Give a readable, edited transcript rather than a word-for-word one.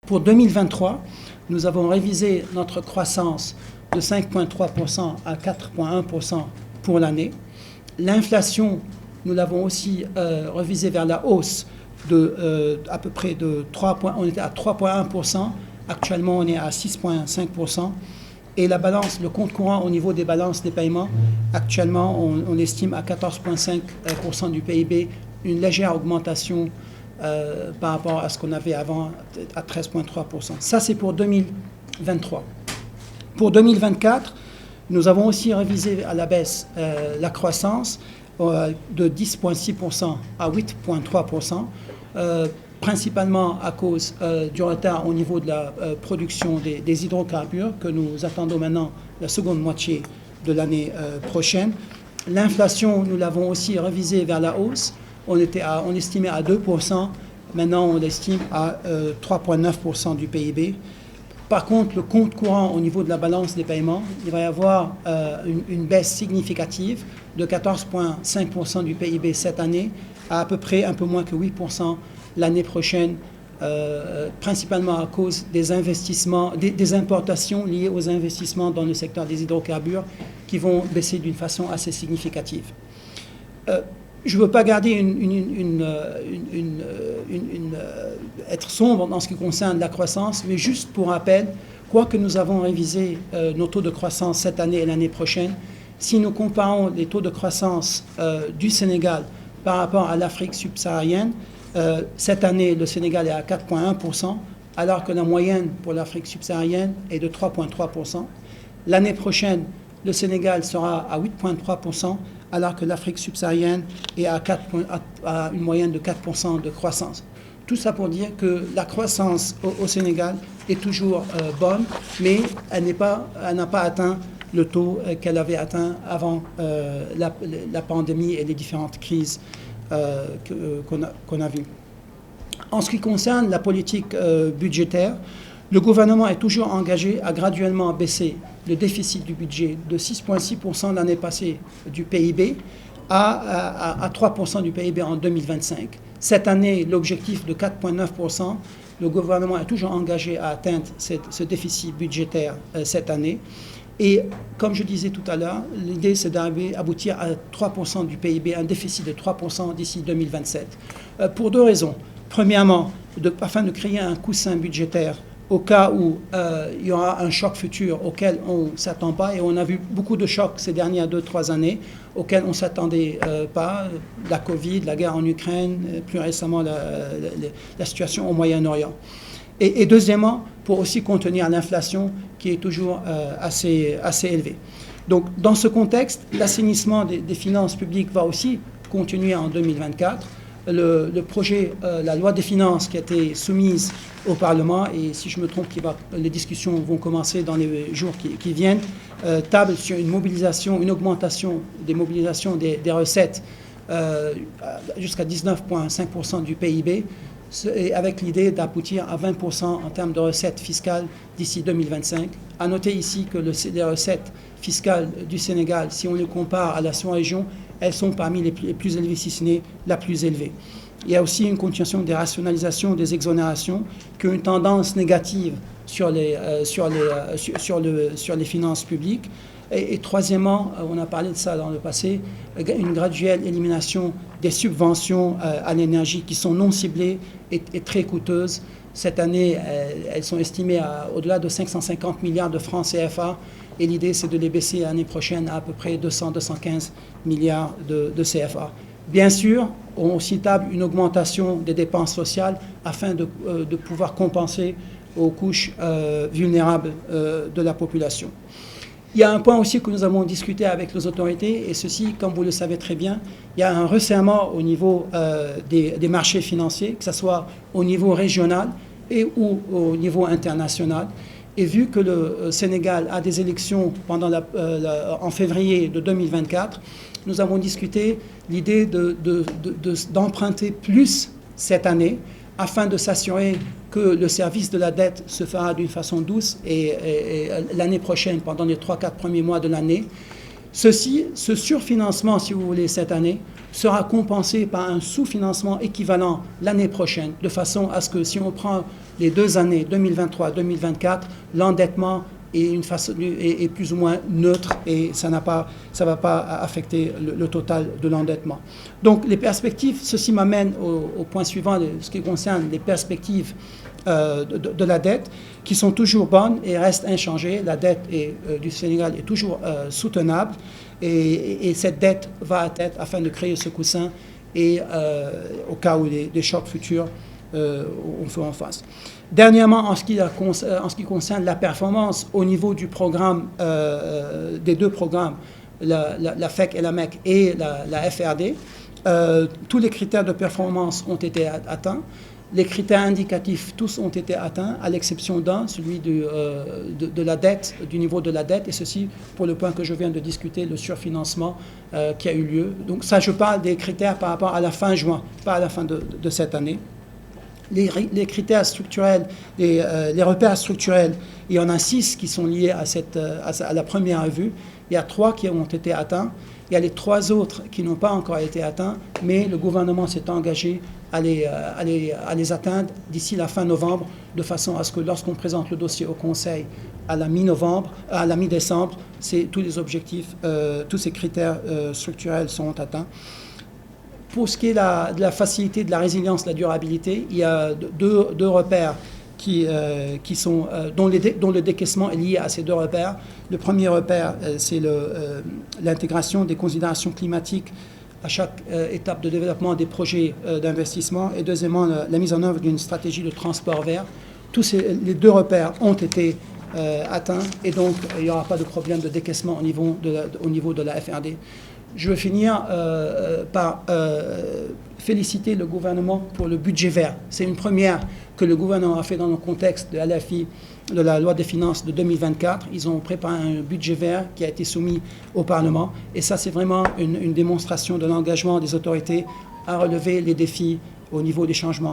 Pour 2023, nous avons révisé notre croissance de 5,3% à 4,1% pour l'année. L'inflation, nous l'avons aussi révisé vers la hausse de à peu près de 3 points. On était à 3,1%, actuellement on est à 6,5%. Et la balance, le compte courant au niveau des balances des paiements, actuellement on estime à 14,5% du PIB, une légère augmentation par rapport à ce qu'on avait avant, à 13,3%. Ça, c'est pour 2023. Pour 2024, nous avons aussi révisé à la baisse la croissance de 10,6% à 8,3%, principalement à cause du retard au niveau de la production des hydrocarbures que nous attendons maintenant la seconde moitié de l'année prochaine. L'inflation, nous l'avons aussi révisée vers la hausse. On estimait à 2%, maintenant on estime à 3,9% du PIB. Par contre, le compte courant au niveau de la balance des paiements, il va y avoir une baisse significative de 14,5% du PIB cette année à peu près un peu moins que 8% l'année prochaine, principalement à cause des investissements, des importations liées aux investissements dans le secteur des hydrocarbures qui vont baisser d'une façon assez significative. Je ne veux pas garder être sombre dans ce qui concerne la croissance, mais juste pour rappel, quoique nous avons révisé nos taux de croissance cette année et l'année prochaine, si nous comparons les taux de croissance du Sénégal par rapport à l'Afrique subsaharienne, cette année, le Sénégal est à 4,1%, alors que la moyenne pour l'Afrique subsaharienne est de 3,3%. L'année prochaine, le Sénégal sera à 8,3%, alors que l'Afrique subsaharienne est à une moyenne de 4% de croissance. Tout ça pour dire que la croissance au Sénégal est toujours bonne, mais elle n'a pas atteint le taux qu'elle avait atteint avant la pandémie et les différentes crises qu'on a vues. En ce qui concerne la politique budgétaire, le gouvernement est toujours engagé à graduellement baisser le déficit du budget de 6,6% l'année passée du PIB à 3% du PIB en 2025. Cette année, l'objectif de 4,9%, le gouvernement est toujours engagé à atteindre ce déficit budgétaire cette année. Et comme je disais tout à l'heure, l'idée c'est d'aboutir à 3% du PIB, un déficit de 3% d'ici 2027. Pour deux raisons. Premièrement, afin de créer un coussin budgétaire au cas où il y aura un choc futur auquel on ne s'attend pas, et on a vu beaucoup de chocs ces dernières 2-3 années auxquels on ne s'attendait pas, la Covid, la guerre en Ukraine, plus récemment la situation au Moyen-Orient. Et deuxièmement, pour aussi contenir l'inflation qui est toujours assez élevée. Donc dans ce contexte, l'assainissement des finances publiques va aussi continuer en 2024. Le projet, la loi des finances qui a été soumise au Parlement, et si je me trompe, les discussions vont commencer dans les jours qui viennent, table sur une augmentation des mobilisations des recettes jusqu'à 19,5% du PIB, et avec l'idée d'aboutir à 20% en termes de recettes fiscales d'ici 2025. À noter ici que les recettes fiscales du Sénégal, si on les compare à la sous-région, elles sont parmi les plus élevées, si ce n'est la plus élevée. Il y a aussi une continuation des rationalisations, des exonérations, qui ont une tendance négative sur les finances publiques. Et troisièmement, on a parlé de ça dans le passé, une graduelle élimination des subventions à l'énergie qui sont non ciblées et très coûteuses. Cette année, elles sont estimées à au-delà de 550 milliards de francs CFA, et l'idée c'est de les baisser l'année prochaine à peu près 200-215 milliards de CFA. Bien sûr, on aussi table une augmentation des dépenses sociales afin de pouvoir compenser aux couches vulnérables de la population. Il y a un point aussi que nous avons discuté avec les autorités, et ceci, comme vous le savez très bien, il y a un resserrement au niveau des marchés financiers, que ce soit au niveau régional ou au niveau international. Et vu que le Sénégal a des élections en février de 2024, nous avons discuté l'idée d'emprunter plus cette année afin de s'assurer que le service de la dette se fera d'une façon douce et l'année prochaine, pendant les 3-4 premiers mois de l'année. Ce surfinancement, si vous voulez, cette année, sera compensé par un sous-financement équivalent l'année prochaine, de façon à ce que si on prend les 2 années, 2023-2024, l'endettement est plus ou moins neutre et ça ne va pas affecter le total de l'endettement. Donc les perspectives, ceci m'amène au point suivant, ce qui concerne les perspectives de la dette, qui sont toujours bonnes et restent inchangées. La dette du Sénégal est toujours soutenable et cette dette va être afin de créer ce coussin et au cas où des chocs futurs, on fait en face. Dernièrement, en ce qui concerne la performance au niveau du programme, des 2 programmes, la FEC et la MEC et la FRD, tous les critères de performance ont été atteints. Les critères indicatifs, tous ont été atteints, à l'exception d'un, celui de la dette, du niveau de la dette, et ceci pour le point que je viens de discuter, le surfinancement qui a eu lieu. Donc ça, je parle des critères par rapport à la fin juin, pas à la fin de cette année. Les critères structurels, les repères structurels, il y en a 6 qui sont liés à la première vue. Il y a 3 qui ont été atteints. Il y a les 3 autres qui n'ont pas encore été atteints, mais le gouvernement s'est engagé à les atteindre d'ici la fin novembre, de façon à ce que lorsqu'on présente le dossier au Conseil à la mi-décembre, tous les objectifs, tous ces critères structurels sont atteints. Pour ce qui est de la facilité, de la résilience, de la durabilité, il y a deux repères dont le décaissement est lié à ces 2 repères. Le premier repère, c'est l'intégration des considérations climatiques à chaque étape de développement des projets d'investissement, et deuxièmement, la mise en œuvre d'une stratégie de transport vert. Les 2 repères ont été atteints, et donc il n'y aura pas de problème de décaissement au niveau de la FRD. Je veux finir par féliciter le gouvernement pour le budget vert. C'est une première que le gouvernement a fait dans le contexte de LFI, de la loi des finances de 2024. Ils ont préparé un budget vert qui a été soumis au Parlement. Et ça, c'est vraiment une démonstration de l'engagement des autorités à relever les défis au niveau des changements